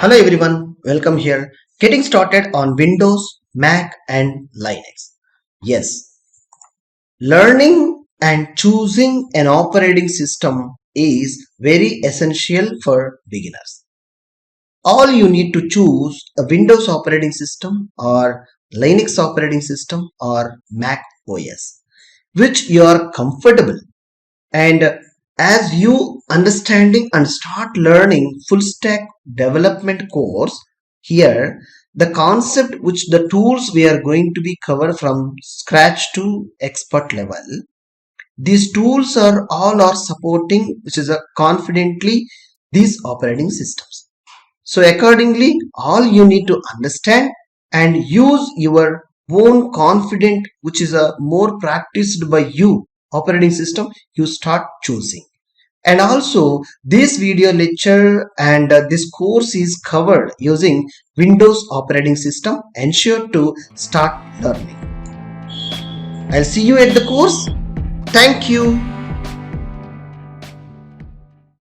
Hello everyone, welcome here. Getting started on Windows, Mac and Linux. Yes, learning and choosing an operating system is very essential for beginners. All you need to choose a Windows operating system or Linux operating system or Mac OS, which you are comfortable. And as you understanding and start learning full stack development course, here the concept which the tools we are going to be cover from scratch to expert level. These tools are supporting which is a confidently these operating systems. So accordingly, all you need to understand and use your own confident, which is a more practiced by you operating system, you start choosing. And also this video lecture and this course is covered using Windows operating system. Ensure to start learning. I'll see you at the course. Thank you.